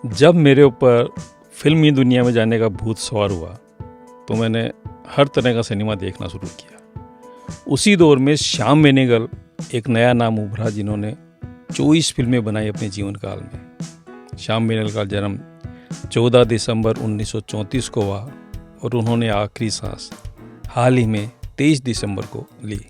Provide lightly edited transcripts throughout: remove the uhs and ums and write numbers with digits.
जब मेरे ऊपर फिल्मी दुनिया में जाने का भूत सवार हुआ तो मैंने हर तरह का सिनेमा देखना शुरू किया। उसी दौर में श्याम बेनेगल एक नया नाम उभरा जिन्होंने 24 फिल्में बनाई अपने जीवन काल में। श्याम बेनेगल का जन्म 14 दिसंबर 1934 को हुआ और उन्होंने आखिरी सांस हाल ही में 23 दिसंबर को ली।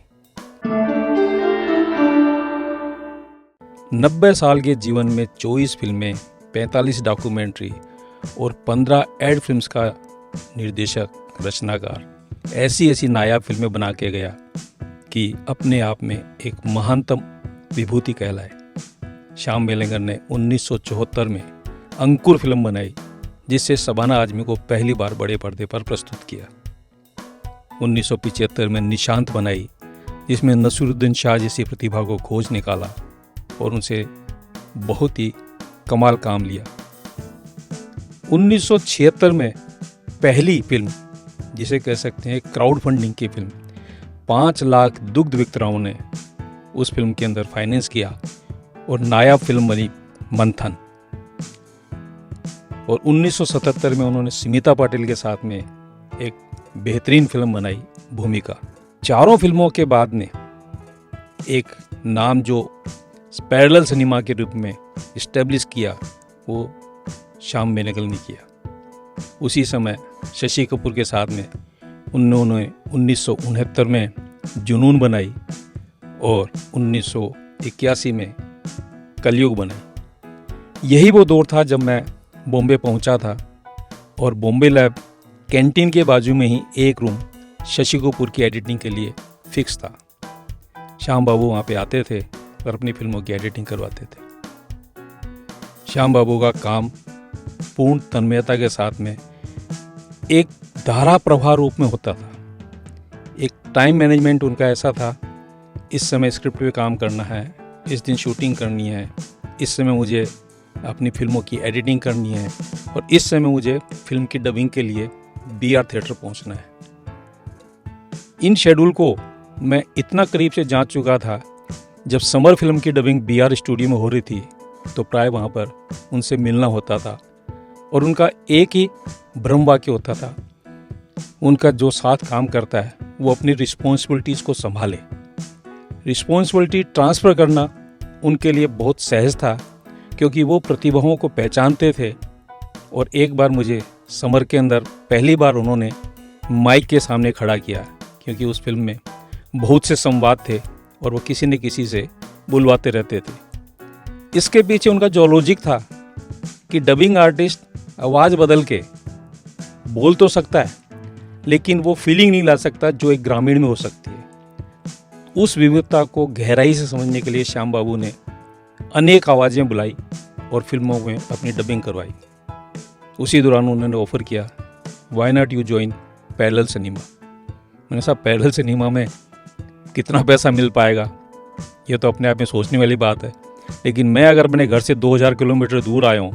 90 साल के जीवन में 24 फिल्में, 45 डॉक्यूमेंट्री और 15 एड फिल्म्स का निर्देशक, रचनाकार ऐसी नायाब फिल्में बना के गया कि अपने आप में एक महानतम विभूति कहलाए। श्याम बेनेगल ने 1974 में अंकुर फिल्म बनाई जिससे शबाना आजमी को पहली बार बड़े पर्दे पर प्रस्तुत किया। 1975 में निशांत बनाई जिसमें नसीरुद्दीन शाह जैसी प्रतिभा को खोज निकाला और उनसे बहुत ही कमाल काम लिया। 1976 में पहली फिल्म, जिसे कह सकते हैं क्राउड फंडिंग की फिल्म, 5 लाख दुग्ध विक्रेताओं ने उस फिल्म के अंदर फाइनेंस किया और नायाब फिल्म बनी मंथन। और 1977 में उन्होंने स्मिता पाटिल के साथ में एक बेहतरीन फिल्म बनाई, भूमिका। चारों फिल्मों के बाद ने एक नाम जो पैरेलल सिनेमा के रूप में इस्टेब्लिश किया वो श्याम बेनेगल ने किया। उसी समय शशि कपूर के साथ में उन्होंने 1969 में जुनून बनाई और 1981 में कलयुग बनाई। यही वो दौर था जब मैं बॉम्बे पहुंचा था और बॉम्बे लैब कैंटीन के बाजू में ही एक रूम शशि कपूर की एडिटिंग के लिए फिक्स था। श्याम बाबू वहाँ पे आते थे और अपनी फिल्मों की एडिटिंग करवाते थे। श्याम बाबू का काम पूर्ण तन्मयता के साथ में एक धारा प्रवाह रूप में होता था। एक टाइम मैनेजमेंट उनका ऐसा था, इस समय स्क्रिप्ट पे काम करना है, इस दिन शूटिंग करनी है, इस समय मुझे अपनी फिल्मों की एडिटिंग करनी है और इस समय मुझे फिल्म की डबिंग के लिए BR थिएटर पहुंचना है। इन शेड्यूल को मैं इतना करीब से जांच चुका था, जब समर फिल्म की डबिंग BR स्टूडियो में हो रही थी तो प्राय वहाँ पर उनसे मिलना होता था और उनका एक ही भ्रम वाक्य होता था, उनका जो साथ काम करता है वो अपनी रिस्पॉन्सिबिलिटीज़ को संभाले। रिस्पॉन्सिबिलिटी ट्रांसफ़र करना उनके लिए बहुत सहज था क्योंकि वो प्रतिभाओं को पहचानते थे। और एक बार मुझे समर के अंदर पहली बार उन्होंने माइक के सामने खड़ा किया क्योंकि उस फिल्म में बहुत से संवाद थे और वो किसी न किसी से बुलवाते रहते थे। इसके पीछे उनका जो लॉजिक था कि डबिंग आर्टिस्ट आवाज़ बदल के बोल तो सकता है लेकिन वो फीलिंग नहीं ला सकता जो एक ग्रामीण में हो सकती है। उस विविधता को गहराई से समझने के लिए श्याम बाबू ने अनेक आवाज़ें बुलाई और फिल्मों में अपनी डबिंग करवाई। उसी दौरान उन्होंने ऑफ़र किया, why not you join parallel cinema. मैंने कहा पैरेलल सिनेमा में कितना पैसा मिल पाएगा, ये तो अपने आप में सोचने वाली बात है, लेकिन मैं अगर अपने घर से 2000 किलोमीटर दूर आया हूँ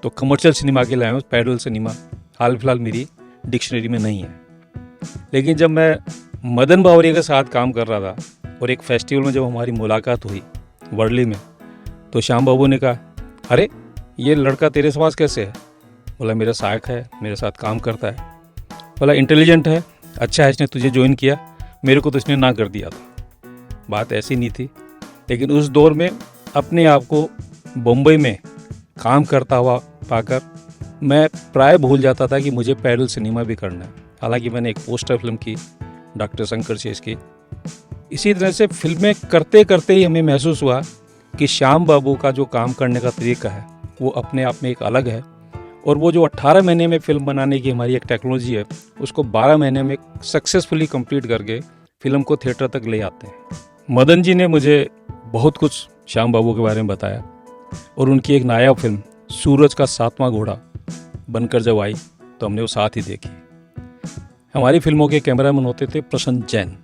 तो कमर्शियल सिनेमा के लिए आया हूँ, पैरेलल सिनेमा हाल फिलहाल मेरी डिक्शनरी में नहीं है। लेकिन जब मैं मदन बावरिया के साथ काम कर रहा था और एक फेस्टिवल में जब हमारी मुलाकात हुई वर्ली में, तो श्याम बाबू ने कहा, अरे ये लड़का तेरे पास कैसे है? बोला मेरा सहायक है, मेरे साथ काम करता है। बोला इंटेलिजेंट है, अच्छा है, इसने तुझे ज्वाइन किया, मेरे को तो इसने ना कर दिया था। बात ऐसी नहीं थी, लेकिन उस दौर में अपने आप को बम्बई में काम करता हुआ पाकर मैं प्राय भूल जाता था कि मुझे पैरेलल सिनेमा भी करना है। हालांकि मैंने एक पोस्टर फिल्म की डॉक्टर शंकर शेष की। इसी तरह से फिल्में करते करते ही हमें महसूस हुआ कि श्याम बाबू का जो काम करने का तरीका है वो अपने आप में एक अलग है और वो जो 18 महीने में फिल्म बनाने की हमारी एक टेक्नोलॉजी है उसको 12 महीने में सक्सेसफुली कंप्लीट करके फिल्म को थिएटर तक ले आते हैं। मदन जी ने मुझे बहुत कुछ श्याम बाबू के बारे में बताया और उनकी एक नायाब फिल्म सूरज का 7वां घोड़ा बनकर जब आई तो हमने वो साथ ही देखी। हमारी फिल्मों के कैमरामैन होते थे प्रसन्न जैन।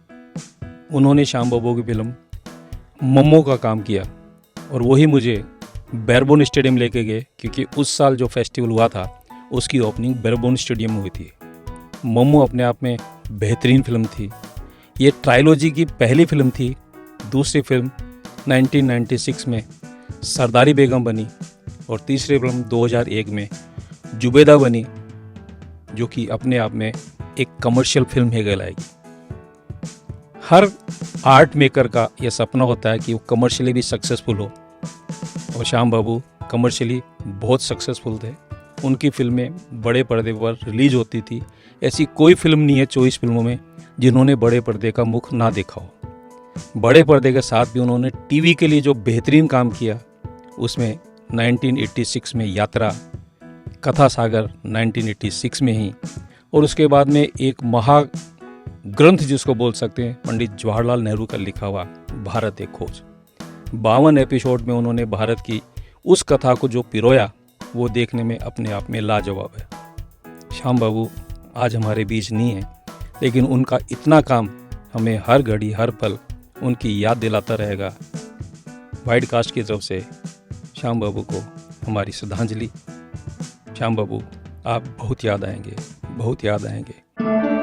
उन्होंने श्याम बाबू की फिल्म मम्मो का काम किया और वही मुझे बैरबोन स्टेडियम लेके गए क्योंकि उस साल जो फेस्टिवल हुआ था उसकी ओपनिंग बैरबोन स्टेडियम में हुई थी। मम्मो अपने आप में बेहतरीन फिल्म थी। ये ट्रायलॉजी की पहली फिल्म थी। दूसरी फिल्म 1996 में सरदारी बेगम बनी और तीसरी फिल्म 2001 में जुबेदा बनी, जो कि अपने आप में एक कमर्शियल फिल्म है कहलाएगी। हर आर्ट मेकर का यह सपना होता है कि वो कमर्शियली भी सक्सेसफुल हो, और श्याम बाबू कमर्शियली बहुत सक्सेसफुल थे। उनकी फिल्में बड़े पर्दे पर रिलीज होती थी। ऐसी कोई फिल्म नहीं है 24 फिल्मों में जिन्होंने बड़े पर्दे का मुख ना देखा हो। बड़े पर्दे के साथ भी उन्होंने टीवी के लिए जो बेहतरीन काम किया, उसमें 1986 में यात्रा, कथा सागर 1986 में ही, और उसके बाद में एक महाग्रंथ जिसको बोल सकते हैं पंडित जवाहरलाल नेहरू का लिखा हुआ भारत एक खोज। 52 एपिसोड में उन्होंने भारत की उस कथा को जो पिरोया, वो देखने में अपने आप में लाजवाब है। श्याम बाबू आज हमारे बीच नहीं है, लेकिन उनका इतना काम हमें हर घड़ी हर पल उनकी याद दिलाता रहेगा। वाइड कास्ट की तरफ से श्याम बाबू को हमारी श्रद्धांजलि। श्याम बाबू, आप बहुत याद आएंगे, बहुत याद आएंगे।